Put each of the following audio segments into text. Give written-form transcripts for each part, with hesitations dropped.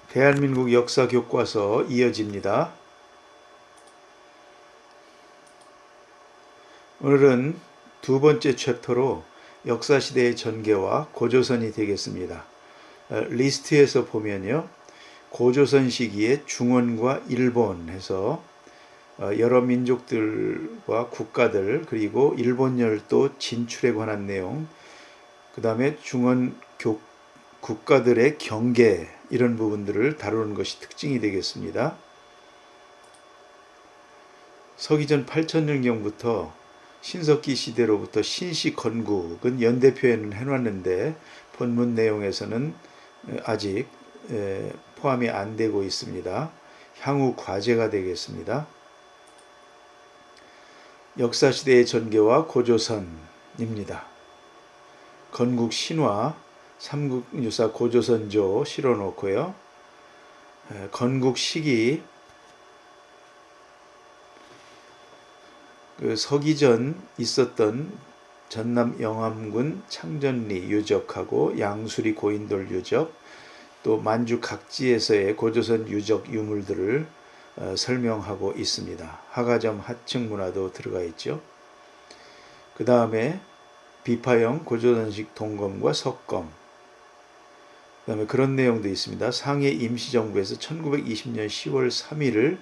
대한민국 역사 교과서 이어집니다. 오늘은 두 번째 챕터로 역사시대의 전개와 고조선이 되겠습니다. 리스트에서 보면요. 고조선 시기에 중원과 일본 해서 여러 민족들과 국가들 그리고 일본 열도 진출에 관한 내용, 그 다음에 중원 국가들의 경계 이런 부분들을 다루는 것이 특징이 되겠습니다. 서기전 8000년경부터 신석기 시대로부터 신시 건국은 연대 표현을 해놨는데 본문 내용에서는 아직 포함이 안 되고 있습니다. 향후 과제가 되겠습니다. 역사시대의 전개와 고조선입니다. 건국 신화, 삼국유사 고조선조 실어놓고요. 건국 시기, 서기전 있었던 전남 영암군 창전리 유적하고 양수리 고인돌 유적, 또 만주 각지에서의 고조선 유적 유물들을 설명하고 있습니다. 하가점 하층 문화도 들어가 있죠. 그 다음에 비파형 고조선식 동검과 석검, 그 다음에 그런 내용도 있습니다. 상해 임시정부에서 1920년 10월 3일을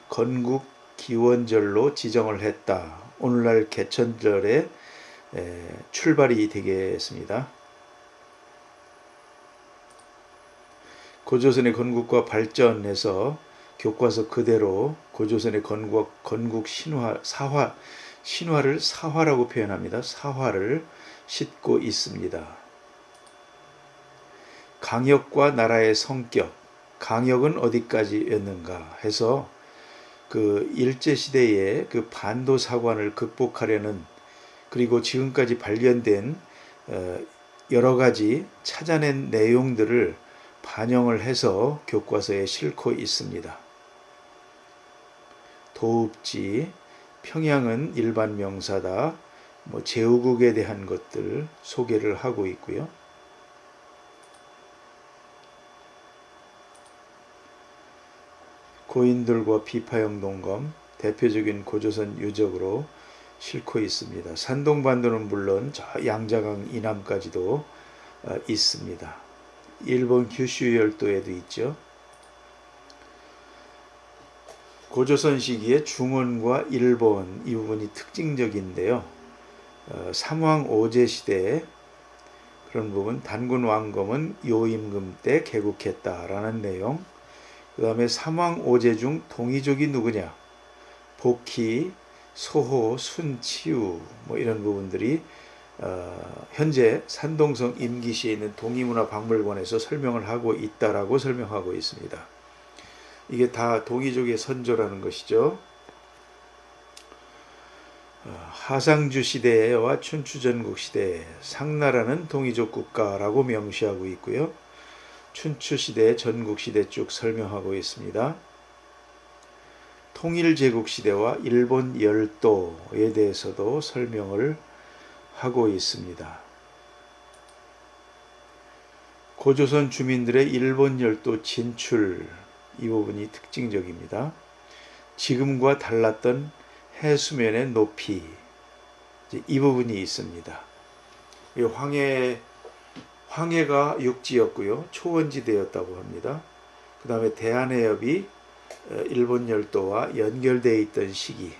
건국 기원절로 지정을 했다. 오늘날 개천절에 출발이 되겠습니다. 고조선의 건국과 발전에서 교과서 그대로 고조선의 건국 신화를 사화라고 표현합니다. 사화를 싣고 있습니다. 강역과 나라의 성격, 강역은 어디까지였는가 해서 그 일제시대의 그 반도사관을 극복하려는, 그리고 지금까지 발견된 여러 가지 찾아낸 내용들을 반영을 해서 교과서에 싣고 있습니다. 도읍지, 평양은 일반 명사다, 제후국에 대한 것들 소개를 하고 있고요. 고인돌과 비파형 동검, 대표적인 고조선 유적으로 싣고 있습니다. 산동반도는 물론 저 양자강 이남까지도 있습니다. 일본 규슈 열도에도 있죠. 고조선 시기의 중원과 일본 이 부분이 특징적인데요. 삼왕 오제 시대에 그런 부분, 단군 왕검은 요임금 때 개국했다라는 내용, 그 다음에 삼왕 오제 중 동이족이 누구냐, 복희, 소호, 순, 치우 이런 부분들이 현재 산동성 임기시에 있는 동이문화박물관에서 설명을 하고 있다라고 설명하고 있습니다. 이게 다 동이족의 선조라는 것이죠. 하상주 시대와 춘추전국 시대, 상나라는 동이족 국가라고 명시하고 있고요. 춘추시대, 전국시대 쭉 설명하고 있습니다. 통일제국시대와 일본 열도에 대해서도 설명을 하고 있습니다. 고조선 주민들의 일본 열도 진출, 이 부분이 특징적입니다. 지금과 달랐던 해수면의 높이, 이 부분이 있습니다. 황해가 육지였고요. 초원지대였다고 합니다. 그 다음에 대한해협이 일본 열도와 연결되어 있던 시기,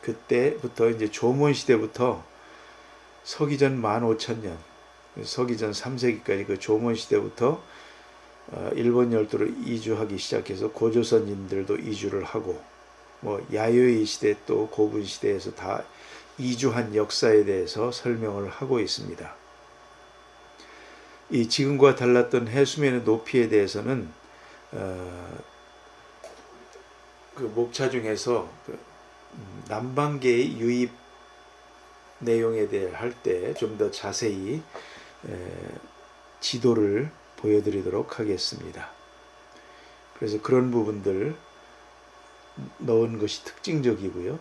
그때부터 이제 조몬시대부터 서기전 15,000년, 서기전 3세기까지 그 조몬시대부터 일본 열도로 이주하기 시작해서 고조선인들도 이주를 하고, 야요이 시대 또 고분 시대에서 다 이주한 역사에 대해서 설명을 하고 있습니다. 이 지금과 달랐던 해수면의 높이에 대해서는 그 목차 중에서 남방계의 유입 내용에 대해 할 때 좀 더 자세히 지도를 보여드리도록 하겠습니다. 그래서 그런 부분들 넣은 것이 특징적이고요.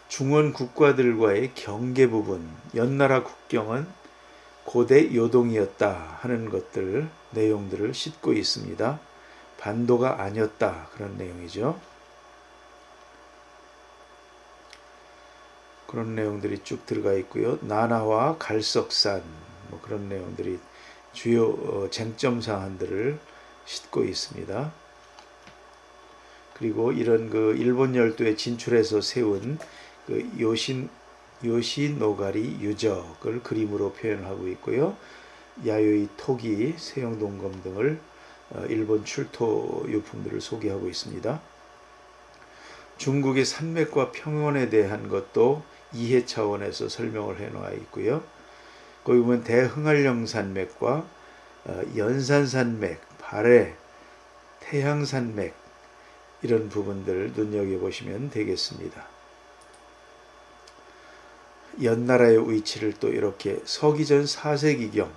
중원 국가들과의 경계 부분, 연나라 국경은 고대 요동이었다 하는 것들, 내용들을 싣고 있습니다. 반도가 아니었다 그런 내용이죠. 그런 내용들이 쭉 들어가 있고요. 나나와 갈석산 뭐 그런 내용들이 주요 쟁점 사안들을 싣고 있습니다. 그리고 이런 그 일본 열도에 진출해서 세운 그 요시노가리 유적을 그림으로 표현하고 있고요. 야요이 토기, 세용동검 등을 일본 출토 유품들을 소개하고 있습니다. 중국의 산맥과 평원에 대한 것도 이해 차원에서 설명을 해놓아 있고요. 거기 보면 대흥알령 산맥과 연산산맥, 발해, 태양산맥 이런 부분들 눈여겨보시면 되겠습니다. 연나라의 위치를 또 이렇게 서기전 4세기경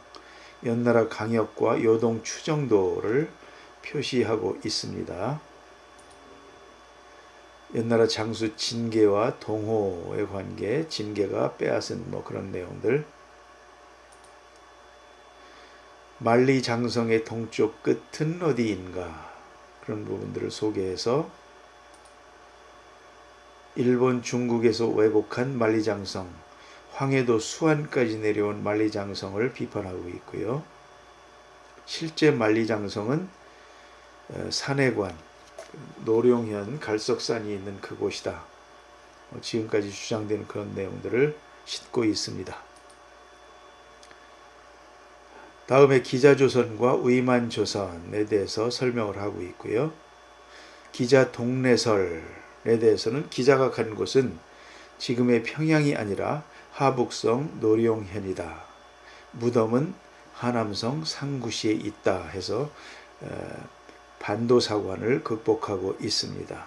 연나라 강역과 요동 추정도를 표시하고 있습니다. 연나라 장수 진계와 동호의 관계, 진계가 빼앗은 뭐 그런 내용들, 만리장성의 동쪽 끝은 어디인가 그런 부분들을 소개해서 일본 중국에서 왜곡한 만리장성, 황해도 수안까지 내려온 만리장성을 비판하고 있고요. 실제 만리장성은 산해관, 노룡현 갈석산이 있는 그곳이다. 지금까지 주장되는 그런 내용들을 싣고 있습니다. 다음에 기자조선과 위만조선에 대해서 설명을 하고 있고요. 기자 동래설에 대해서는 기자가 간 곳은 지금의 평양이 아니라 하북성 노룡현이다. 무덤은 하남성 상구시에 있다 해서 반도사관을 극복하고 있습니다.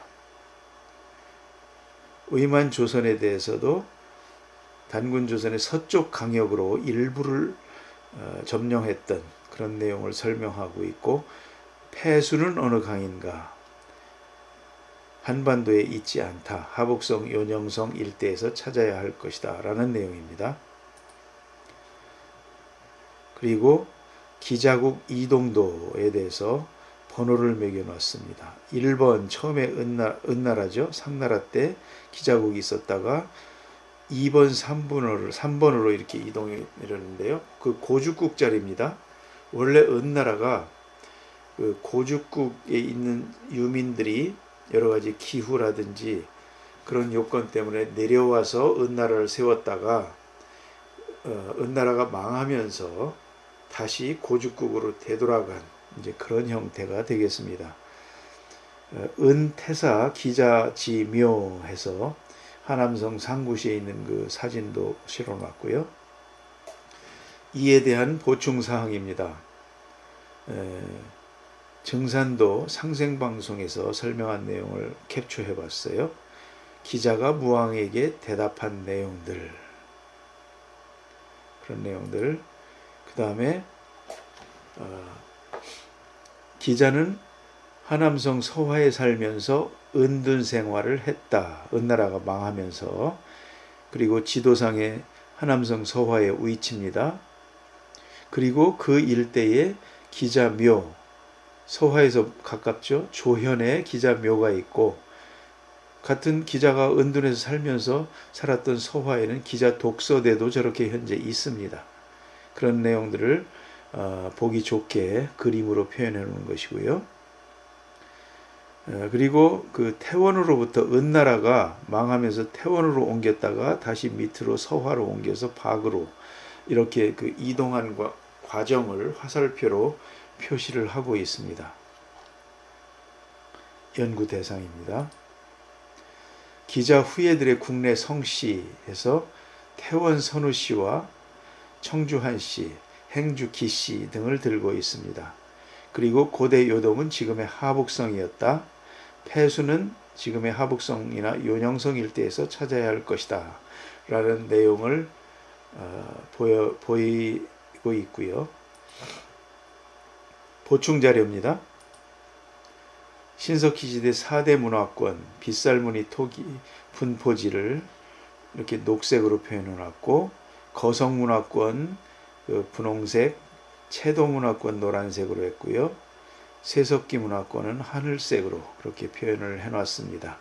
위만조선에 대해서도 단군조선의 서쪽 강역으로 일부를 점령했던 그런 내용을 설명하고 있고, 폐수는 어느 강인가? 한반도에 있지 않다. 하북성, 요녕성 일대에서 찾아야 할 것이다 라는 내용입니다. 그리고 기자국 이동도에 대해서 번호를 매겨놨습니다. 1번 처음에 은나라죠. 상나라 때 기자국이 있었다가 2번, 3번으로 이렇게 이동이 내렸는데요. 그 고죽국 자리입니다. 원래 은나라가 그 고죽국에 있는 유민들이 여러 가지 기후라든지 그런 요건 때문에 내려와서 은나라를 세웠다가 은나라가 망하면서 다시 고죽국으로 되돌아간 이제 그런 형태가 되겠습니다. 은태사 기자지묘 해서 하남성 상구시에 있는 그 사진도 실어놨고요. 이에 대한 보충사항입니다. 증산도 상생방송에서 설명한 내용을 캡처해봤어요. 기자가 무왕에게 대답한 내용들, 그런 내용들. 그 다음에 기자는 하남성 서화에 살면서 은둔 생활을 했다. 은나라가 망하면서. 그리고 지도상의 하남성 서화의 위치입니다. 그리고 그 일대에 기자묘, 서화에서 가깝죠. 조현에 기자묘가 있고, 같은 기자가 은둔에서 살면서 살았던 서화에는 기자 독서대도 저렇게 현재 있습니다. 그런 내용들을 보기 좋게 그림으로 표현해 놓은 것이고요. 그리고 그 태원으로부터 은나라가 망하면서 태원으로 옮겼다가 다시 밑으로 서화로 옮겨서 박으로 이렇게 그 이동한 과정을 화살표로 표시를 하고 있습니다. 연구 대상입니다. 기자 후예들의 국내 성씨에서 태원 선우씨와 청주한씨, 행주기씨 등을 들고 있습니다. 그리고 고대 요동은 지금의 하북성이었다. 폐수는 지금의 하북성이나 요녕성 일대에서 찾아야 할 것이다 라는 내용을 보이고 있고요. 보충자료입니다. 신석기시대 4대 문화권, 빗살무늬 토기 분포지를 이렇게 녹색으로 표현해 놨고, 거성문화권 그 분홍색, 채도 문화권 노란색으로 했고요. 세석기 문화권은 하늘색으로 그렇게 표현을 해놨습니다.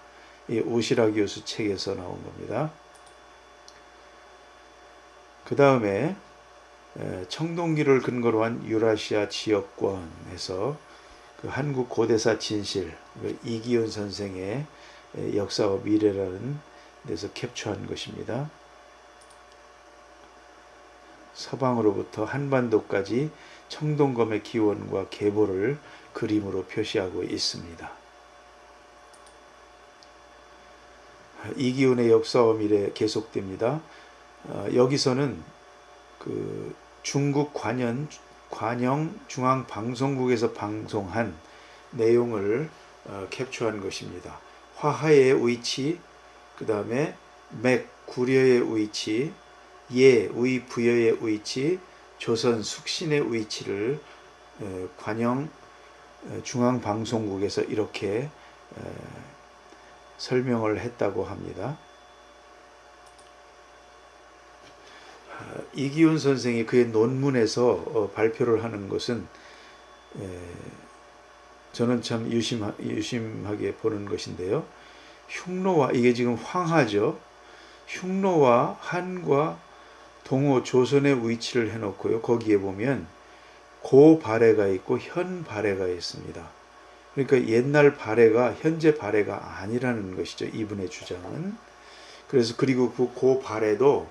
이 오시라 교수 책에서 나온 겁니다. 그 다음에 청동기를 근거로 한 유라시아 지역권에서 그 한국 고대사 진실, 이기훈 선생의 역사와 미래라는 데서 캡처한 것입니다. 서방으로부터 한반도까지 청동검의 기원과 계보를 그림으로 표시하고 있습니다. 이기훈의 역사와 미래 계속됩니다. 여기서는 그 중국 관영 중앙방송국에서 방송한 내용을 캡처한 것입니다. 화하의 위치, 그 다음에 맥 구려의 위치, 예 의 부여의 위치, 조선 숙신의 위치를 관영 중앙방송국에서 이렇게 설명을 했다고 합니다. 이기훈 선생이 그의 논문에서 발표를 하는 것은 저는 참 유심하게 보는 것인데요. 흉노와, 이게 지금 황하죠. 흉노와 한과 동호 조선의 위치를 해놓고요. 거기에 보면 고 발해가 있고 현 발해가 있습니다. 그러니까 옛날 발해가 현재 발해가 아니라는 것이죠. 이분의 주장은. 그래서 그리고 그 고 발해도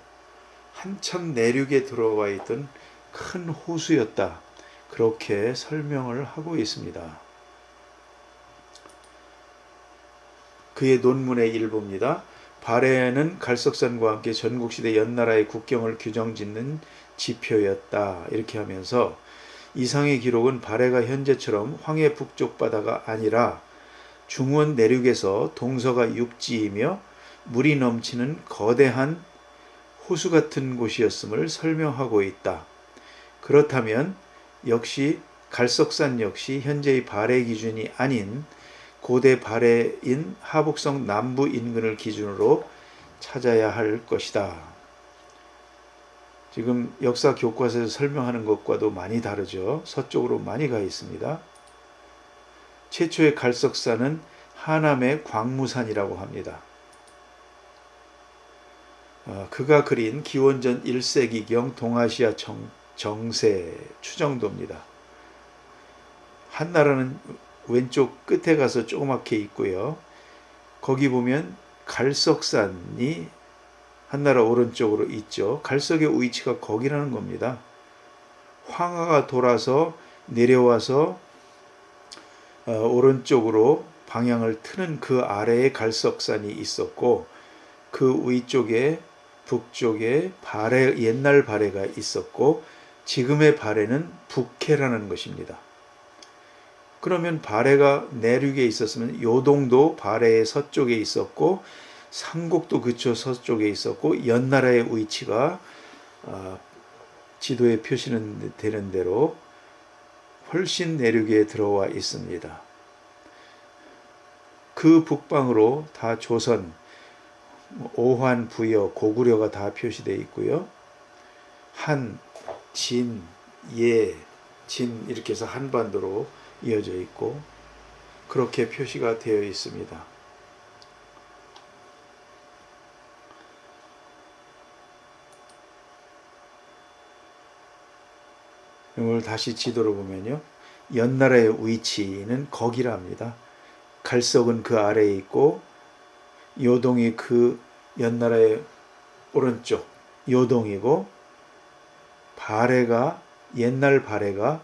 한참 내륙에 들어와 있던 큰 호수였다. 그렇게 설명을 하고 있습니다. 그의 논문의 일부입니다. 발해는 갈석산과 함께 전국시대 연나라의 국경을 규정짓는 지표였다. 이렇게 하면서 이상의 기록은 발해가 현재처럼 황해 북쪽 바다가 아니라 중원 내륙에서 동서가 육지이며 물이 넘치는 거대한 호수 같은 곳이었음을 설명하고 있다. 그렇다면 역시 갈석산 역시 현재의 발해 기준이 아닌 고대 발해인 하북성 남부 인근을 기준으로 찾아야 할 것이다. 지금 역사 교과서에서 설명하는 것과도 많이 다르죠. 서쪽으로 많이 가 있습니다. 최초의 갈석산은 하남의 광무산이라고 합니다. 그가 그린 기원전 1세기경 동아시아 정세 추정도입니다. 한나라는 왼쪽 끝에 가서 조그맣게 있고요. 거기 보면 갈석산이 한나라 오른쪽으로 있죠. 갈석의 위치가 거기라는 겁니다. 황하가 돌아서 내려와서 오른쪽으로 방향을 트는 그 아래에 갈석산이 있었고 그 위쪽에 북쪽에 옛날 발해가 있었고 지금의 발해는 북해라는 것입니다. 그러면 발해가 내륙에 있었으면 요동도 발해의 서쪽에 있었고 상곡도 그쪽 서쪽에 있었고 연나라의 위치가 지도에 표시는 되는 대로 훨씬 내륙에 들어와 있습니다. 그 북방으로 다 조선, 오환, 부여, 고구려가 다 표시되어 있고요. 한, 진, 예, 진 이렇게 해서 한반도로 이어져 있고 그렇게 표시가 되어 있습니다. 이걸 다시 지도로 보면요. 연나라의 위치는 거기랍니다. 갈석은 그 아래에 있고 요동이 그 연나라의 오른쪽 요동이고 발해가 옛날 발해가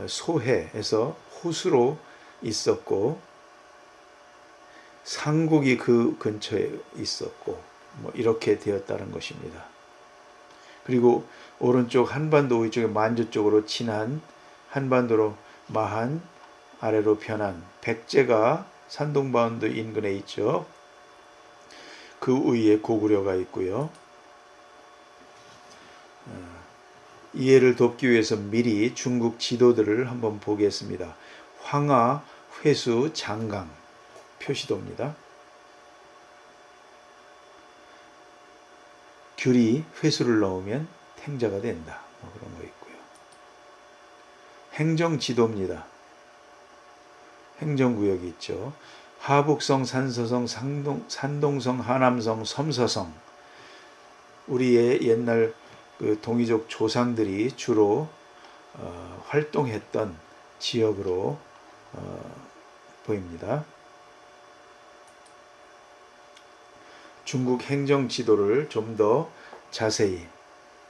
소해에서 호수로 있었고 상국이 그 근처에 있었고 뭐 이렇게 되었다는 것입니다. 그리고 오른쪽 한반도 위쪽에 만주 쪽으로 친한 한반도로 마한 아래로 편한 백제가 산동바운드 인근에 있죠. 그 위에 고구려가 있고요. 이해를 돕기 위해서 미리 중국 지도들을 한번 보겠습니다. 황하, 회수, 장강 표시도입니다. 귤이 회수를 넣으면 탱자가 된다. 그런 거 있고요. 행정지도입니다. 행정구역이 있죠. 하북성, 산서성, 산동성, 하남성, 섬서성. 우리의 옛날 그 동이족 조상들이 주로 활동했던 지역으로 보입니다. 중국 행정 지도를 좀 더 자세히,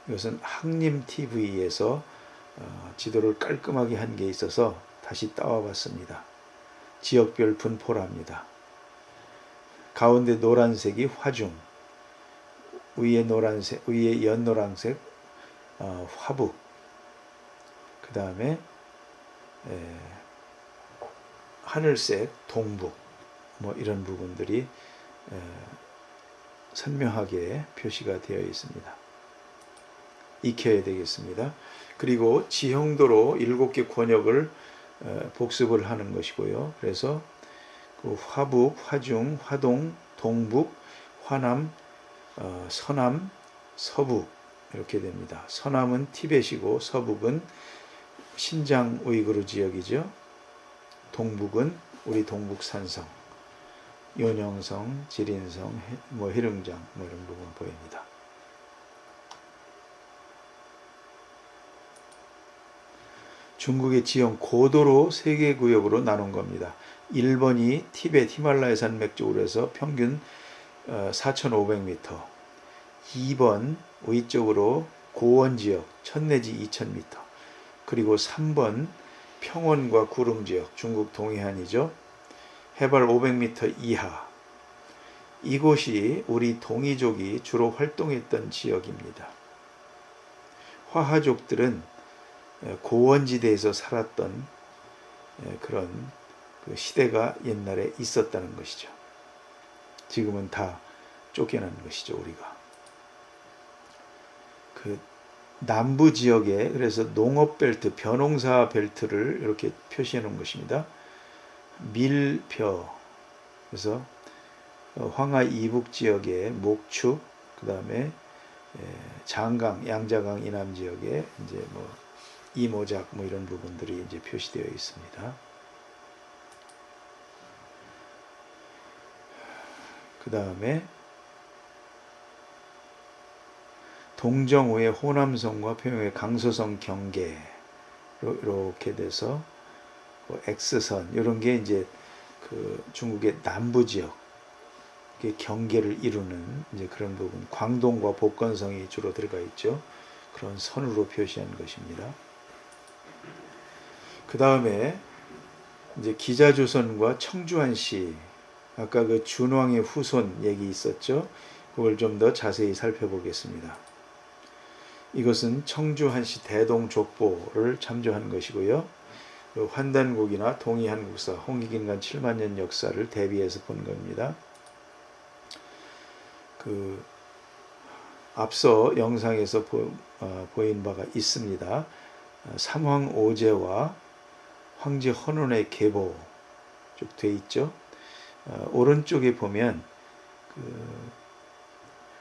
이것은 항림TV에서 지도를 깔끔하게 한 게 있어서 다시 따와봤습니다. 지역별 분포랍니다. 가운데 노란색이 화중, 위에 노란색, 위에 연노란색 화북, 그 다음에 하늘색 동북, 뭐 이런 부분들이 선명하게 표시가 되어 있습니다. 익혀야 되겠습니다. 그리고 지형도로 7개 권역을 복습을 하는 것이고요. 그래서 그 화북, 화중, 화동, 동북, 화남, 서남, 서북 이렇게 됩니다. 서남은 티벳이고 서북은 신장 우이그르 지역이죠. 동북은 우리 동북 산성, 요녕성, 지린성, 해릉장 이런 부분 보입니다. 중국의 지형 고도로 3개 구역으로 나눈 겁니다. 1번이 티벳 히말라야 산맥 쪽으로 해서 평균 4,500m, 2번 위쪽으로 고원 지역 1,000 내지 2,000m, 그리고 3번 평원과 구릉 지역, 중국 동해안이죠. 해발 500m 이하. 이곳이 우리 동이족이 주로 활동했던 지역입니다. 화하족들은 고원지대에서 살았던 그런 그 시대가 옛날에 있었다는 것이죠. 지금은 다 쫓겨난 것이죠, 우리가. 그 남부 지역에 그래서 농업 벨트, 벼농사 벨트를 이렇게 표시해 놓은 것입니다. 밀벼, 그래서 황하 이북 지역에 목축, 그 다음에 장강, 양자강 이남 지역에 이제 뭐 이모작 이런 부분들이 이제 표시되어 있습니다. 그 다음에 동정호의 호남성과 평양의 강서성 경계로 이렇게 돼서 X선 이런 게 이제 그 중국의 남부 지역 경계를 이루는 이제 그런 부분, 광동과 복건성이 주로 들어가 있죠. 그런 선으로 표시한 것입니다. 그 다음에 이제 기자조선과 청주한씨, 아까 그 준왕의 후손 얘기 있었죠. 그걸 좀 더 자세히 살펴보겠습니다. 이것은 청주한씨 대동족보를 참조한 것이고요. 환단국이나 동이한국사, 홍익인간 7만년 역사를 대비해서 본 겁니다. 그 앞서 영상에서 보인 바가 있습니다. 삼황 오제와 황제 헌원의 계보 쭉 돼 있죠. 오른쪽에 보면 그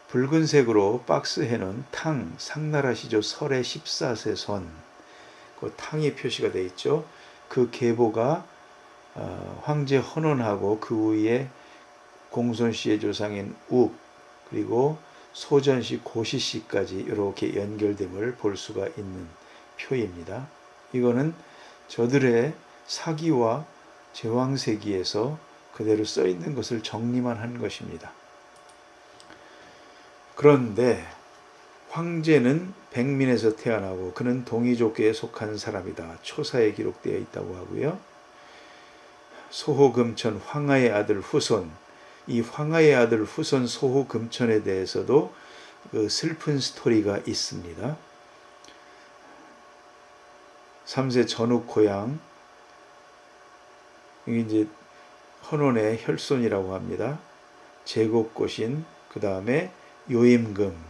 붉은색으로 박스해놓은 탕, 상나라시조 설의 14세 선, 그 탕이 표시가 돼 있죠. 그 계보가 황제 헌원하고 그 위에 공손씨의 조상인 욱, 그리고 소전씨, 고시씨까지 이렇게 연결됨을 볼 수가 있는 표입니다. 이거는 저들의 사기와 제왕세기에서 그대로 써 있는 것을 정리만 한 것입니다. 그런데 황제는 백민에서 태어나고 그는 동이족계에 속한 사람이다. 초사에 기록되어 있다고 하고요. 소호금천 황하의 아들 후손, 이 황하의 아들 후손 소호금천에 대해서도 그 슬픈 스토리가 있습니다. 3세 전욱 고향, 이게 이제 헌원의 혈손이라고 합니다. 제곡고신, 그 다음에 요임금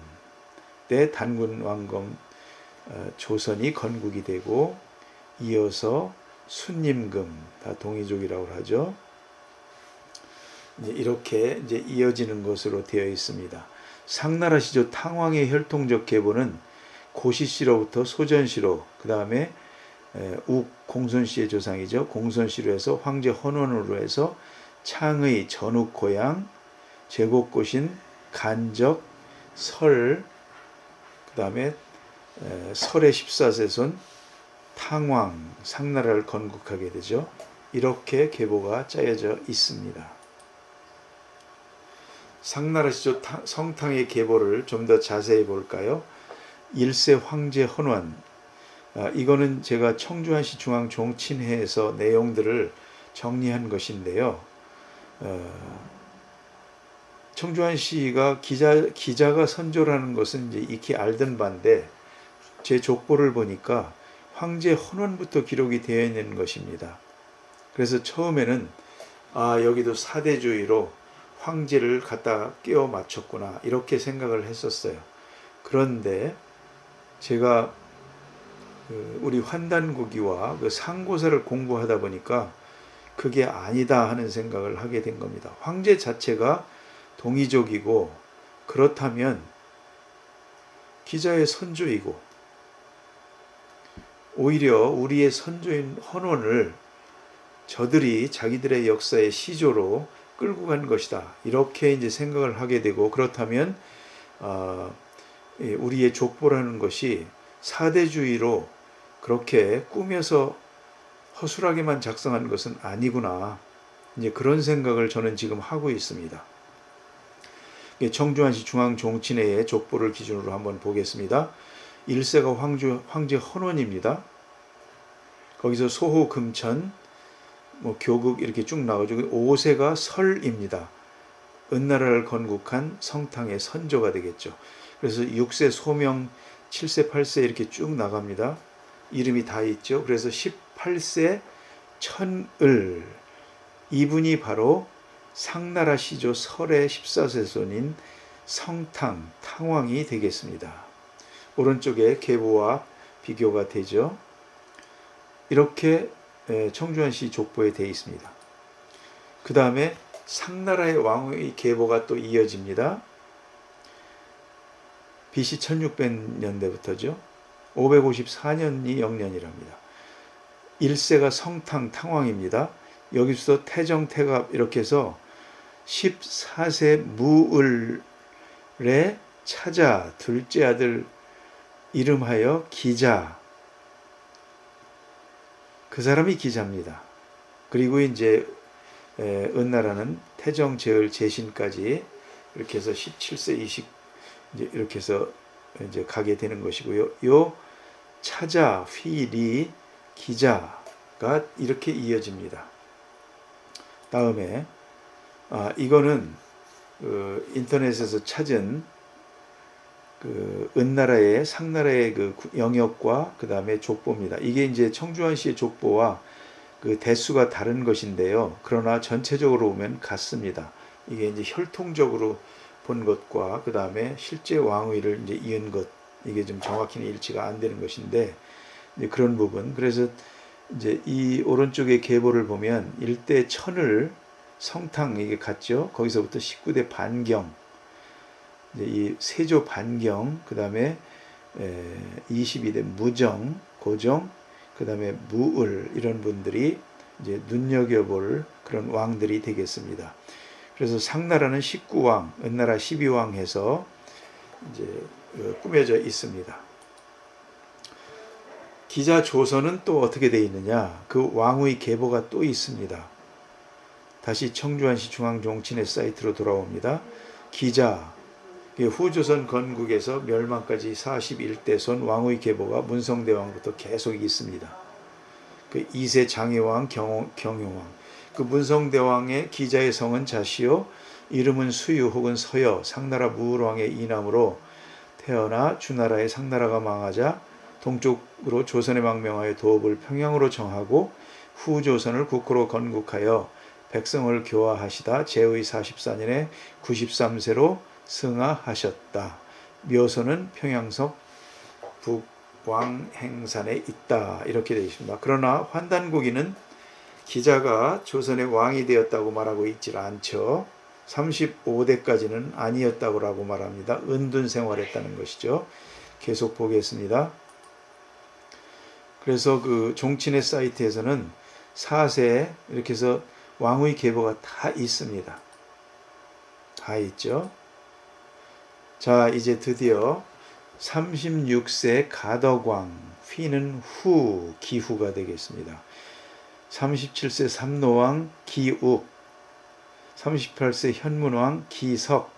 때 단군 왕검 조선이 건국이 되고 이어서 순임금, 다 동이족이라고 하죠. 이렇게 이제 이어지는 것으로 되어 있습니다. 상나라 시조 탕왕의 혈통적 계보는 고시씨로부터 소전씨로, 그 다음에 욱 공손씨의 조상이죠. 공손씨로 해서 황제 헌원으로 해서 창의 전욱 고향, 제곡고신, 간적, 설, 그 다음에 설의 14세손 탕왕, 상나라를 건국하게 되죠. 이렇게 계보가 짜여져 있습니다. 상나라 시조 성탕의 계보를 좀 더 자세히 볼까요? 1세 황제 헌원, 이거는 제가 청주한시 중앙종친회에서 내용들을 정리한 것인데요. 청주한시가 기자가 선조라는 것은 이제 익히 알던 바인데 제 족보를 보니까 황제 헌원부터 기록이 되어 있는 것입니다. 그래서 처음에는 여기도 사대주의로 황제를 갖다 끼워 맞췄구나 이렇게 생각을 했었어요. 그런데 제가 우리 환단고기와 그 상고사를 공부하다 보니까 그게 아니다 하는 생각을 하게 된 겁니다. 황제 자체가 동이족이고 그렇다면 기자의 선조이고 오히려 우리의 선조인 헌원을 저들이 자기들의 역사의 시조로 끌고 간 것이다. 이렇게 이제 생각을 하게 되고 그렇다면 우리의 족보라는 것이 사대주의로 그렇게 꾸며서 허술하게만 작성한 것은 아니구나. 이제 그런 생각을 저는 지금 하고 있습니다. 청주한시 중앙종친회의 족보를 기준으로 한번 보겠습니다. 1세가 황제 헌원입니다. 거기서 소호 금천, 교극 이렇게 쭉 나오죠. 5세가 설입니다. 은나라를 건국한 성탕의 선조가 되겠죠. 그래서 6세 소명, 7세, 8세 이렇게 쭉 나갑니다. 이름이 다 있죠. 그래서 18세 천을, 이분이 바로 상나라 시조 설의 14세손인 성탕, 탕왕이 되겠습니다. 오른쪽에 계보와 비교가 되죠. 이렇게 청주한시 족보에 되어 있습니다. 그 다음에 상나라의 왕의 계보가 또 이어집니다. BC 1600년대부터죠. 554년이 영년이랍니다. 1세가 성탕 탕왕입니다. 여기서 태정 태갑 이렇게 해서 14세 무을의 차자 둘째 아들 이름하여 기자, 그 사람이 기자입니다. 그리고 이제 은나라는 태정 제을 제신까지 이렇게 해서 17세 20 이제 이렇게 해서 이제 가게 되는 것이고요. 요 차자 휘리 기자가 이렇게 이어집니다. 다음에 이거는 인터넷에서 찾은 은나라의 상나라의 그 영역과 그 다음에 족보입니다. 이게 이제 청주한시의 족보와 그 대수가 다른 것인데요. 그러나 전체적으로 보면 같습니다. 이게 이제 혈통적으로 본 것과 그 다음에 실제 왕위를 이제 이은 것, 이게 좀 정확히는 일치가 안 되는 것인데 이제 그런 부분. 그래서 이제 이 오른쪽의 계보를 보면 일대 천을 성탕 이게 같죠. 거기서부터 19대 반경, 이제 이 세조 반경, 그 다음에 22대 무정, 고정, 그 다음에 무을 이런 분들이 이제 눈여겨볼 그런 왕들이 되겠습니다. 그래서 상나라는 19왕, 은나라 12왕 해서 이제 꾸며져 있습니다. 기자 조서는 또 어떻게 되어 있느냐? 그 왕의 계보가 또 있습니다. 다시 청주한시 중앙종친회 사이트로 돌아옵니다. 기자, 후조선 건국에서 멸망까지 41대손 왕의 계보가 문성대왕부터 계속 있습니다. 그 2세 장혜왕, 경영왕. 그 문성대왕의 기자의 성은 자시오, 이름은 수유 혹은 서여, 상나라 무을왕의 이남으로 태어나 주나라의 상나라가 망하자 동쪽으로 조선에 망명하여 도읍을 평양으로 정하고 후조선을 국호로 건국하여 백성을 교화하시다 제의 44년에 93세로 승하하셨다. 묘소는 평양석 북왕행산에 있다. 이렇게 되어 있습니다. 그러나 환단고기는 기자가 조선의 왕이 되었다고 말하고 있질 않죠. 35대까지는 아니었다고 말합니다. 은둔 생활했다는 것이죠. 계속 보겠습니다. 그래서 그 종친의 사이트에서는 4세 이렇게 해서 왕의 계보가 다 있습니다. 다 있죠. 자, 이제 드디어 36세 가덕왕, 휘는 후, 기후가 되겠습니다. 37세 삼노왕, 기욱, 38세 현문왕, 기석,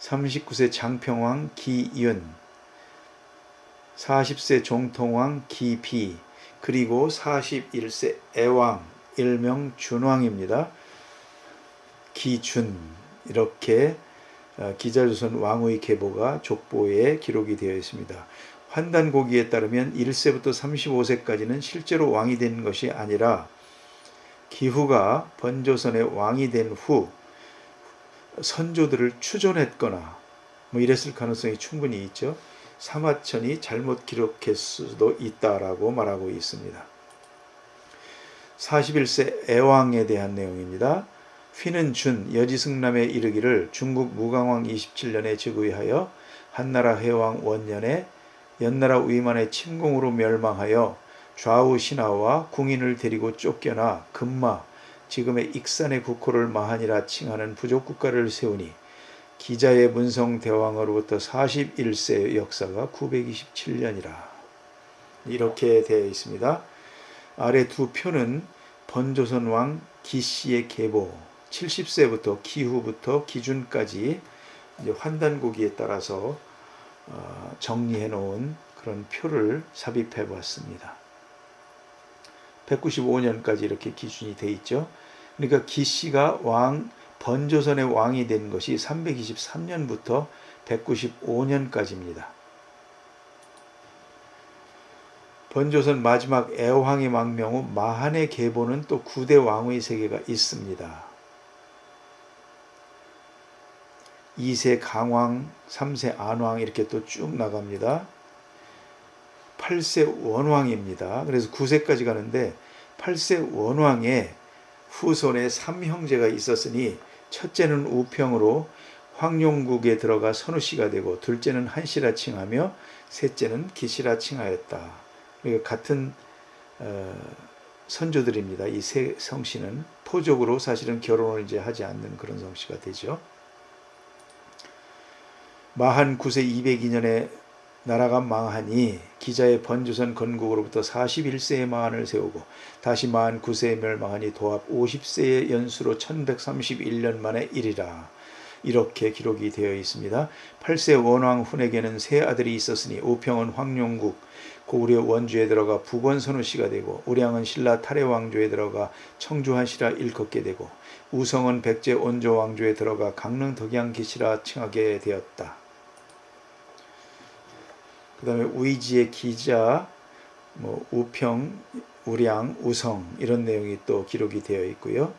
39세 장평왕, 기윤, 40세 종통왕, 기비, 그리고 41세 애왕, 일명 준왕입니다. 기준, 이렇게 기자조선 왕의 계보가 족보에 기록이 되어 있습니다. 환단고기에 따르면 1세부터 35세까지는 실제로 왕이 된 것이 아니라 기후가 번조선의 왕이 된 후 선조들을 추존했거나 뭐 이랬을 가능성이 충분히 있죠. 사마천이 잘못 기록했을 수도 있다라고 말하고 있습니다. 41세 애왕에 대한 내용입니다. 휘는 준 여지승남에 이르기를 중국 무강왕 27년에 즉위하여 한나라 해왕 원년에 연나라 위만의 침공으로 멸망하여 좌우 신하와 궁인을 데리고 쫓겨나 금마 지금의 익산의 국호를 마한이라 칭하는 부족국가를 세우니 기자의 문성대왕으로부터 41세의 역사가 927년이라 이렇게 되어 있습니다. 아래 두 표는 번조선 왕 기씨의 계보 70세부터 기후부터 기준까지 이제 환단고기에 따라서 정리해 놓은 그런 표를 삽입해 보았습니다. 195년까지 이렇게 기준이 돼 있죠. 그러니까 기씨가 번조선의 왕이 된 것이 323년부터 195년까지입니다. 번조선 마지막 애왕의 망명 후 마한의 계보는 또 9대 왕의 세계가 있습니다. 2세 강왕, 3세 안왕 이렇게 또 쭉 나갑니다. 8세 원왕입니다. 그래서 9세까지 가는데 8세 원왕의 후손에 3형제가 있었으니 첫째는 우평으로 황룡국에 들어가 선우씨가 되고 둘째는 한씨라 칭하며 셋째는 기씨라 칭하였다. 그러니까 같은 선조들입니다. 이 세 성씨는 포족으로 사실은 결혼을 이제 하지 않는 그런 성씨가 되죠. 마한 9세 202년에 나라가 망하니 기자의 번조선 건국으로부터 41세의 마한을 세우고 다시 마한 9세에 멸망하니 도합 50세의 연수로 1131년 만에 일이라. 이렇게 기록이 되어 있습니다. 8세 원왕 훈에게는 세 아들이 있었으니 우평은 황룡국 고구려 원주에 들어가 북원선우씨가 되고 우량은 신라 탈해 왕조에 들어가 청주한씨라 일컫게 되고 우성은 백제 온조 왕조에 들어가 강릉 덕양기씨라 칭하게 되었다. 그 다음에 우이지의 기자, 우평, 우량, 우성 이런 내용이 또 기록이 되어 있고요.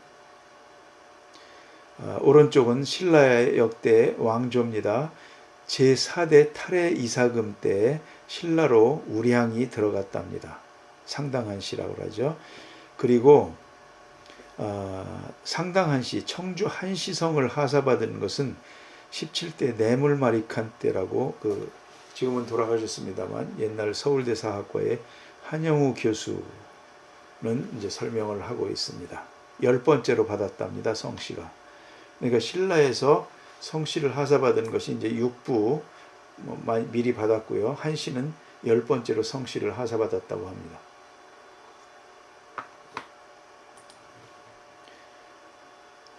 오른쪽은 신라의 역대 왕조입니다. 제4대 탈해 이사금 때 신라로 우량이 들어갔답니다. 상당한씨라고 하죠. 그리고 상당한씨, 청주 한시성을 하사받은 것은 17대 뇌물마리칸 때라고 지금은 돌아가셨습니다만 옛날 서울대 사학과의 한영우 교수는 이제 설명을 하고 있습니다. 10번째로 받았답니다. 성씨가. 그러니까 신라에서 성씨를 하사받은 것이 이제 6부 미리 받았고요. 한씨는 10번째로 성씨를 하사받았다고 합니다.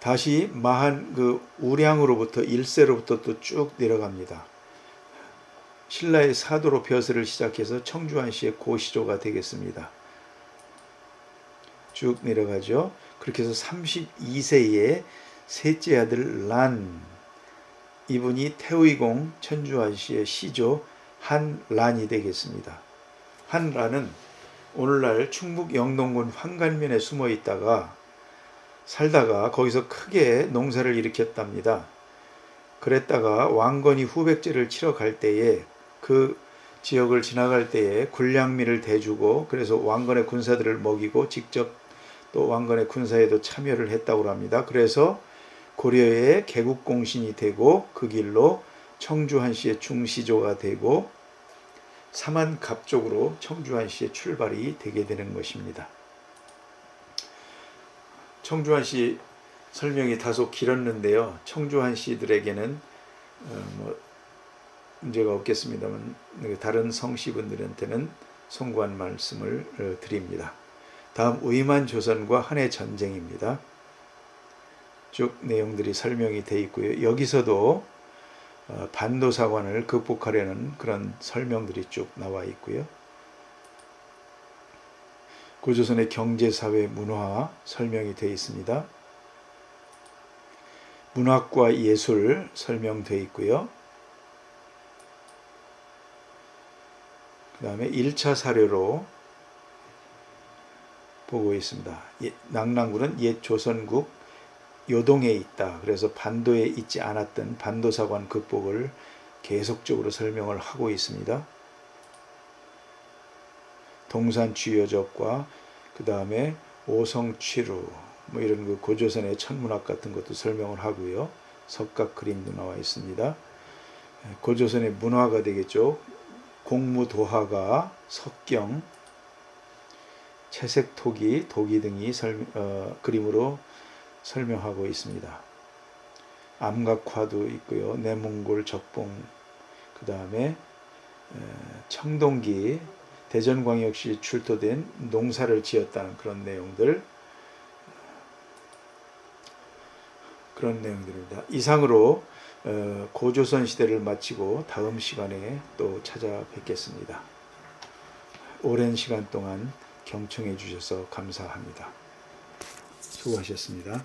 다시 마한 우량으로부터 1세로부터 또 쭉 내려갑니다. 신라의 사도로 벼슬을 시작해서 청주한씨의 고시조가 되겠습니다. 쭉 내려가죠. 그렇게 해서 32세에 셋째 아들 란, 이분이 태의공 천주한씨의 시조 한란이 되겠습니다. 한란은 오늘날 충북 영동군 황간면에 숨어 있다가 살다가 거기서 크게 농사를 일으켰답니다. 그랬다가 왕건이 후백제를 치러 갈 때에 그 지역을 지나갈 때에 군량미를 대주고 그래서 왕건의 군사들을 먹이고 직접 또 왕건의 군사에도 참여를 했다고 합니다. 그래서 고려의 개국공신이 되고 그 길로 청주한씨의 중시조가 되고 삼안갑 쪽으로 청주환씨의 출발이 되게 되는 것입니다. 청주환씨 설명이 다소 길었는데요. 청주환씨들에게는 문제가 없겠습니다만 다른 성씨분들한테는 송구한 말씀을 드립니다. 다음 의만조선과 한해 전쟁입니다. 쭉 내용들이 설명이 되어 있고요. 여기서도 반도사관을 극복하려는 그런 설명들이 쭉 나와 있고요. 고조선의 경제, 사회, 문화 설명이 되어 있습니다. 문학과 예술 설명되어 있고요. 그 다음에 1차 사료로 보고 있습니다. 낙랑군은 옛 조선국 요동에 있다. 그래서 반도에 있지 않았던 반도사관 극복을 계속적으로 설명을 하고 있습니다. 동산주여적과 그 다음에 오성취루 이런 그 고조선의 천문학 같은 것도 설명을 하고요. 석각 그림도 나와 있습니다. 고조선의 문화가 되겠죠. 공무도화가, 석경, 채색토기, 도기 등이 그림으로 설명하고 있습니다. 암각화도 있고요. 내몽골, 적봉, 그 다음에 청동기, 대전광역시 출토된 농사를 지었다는 그런 내용들입니다. 이상으로 고조선 시대를 마치고 다음 시간에 또 찾아뵙겠습니다. 오랜 시간 동안 경청해 주셔서 감사합니다. 수고하셨습니다.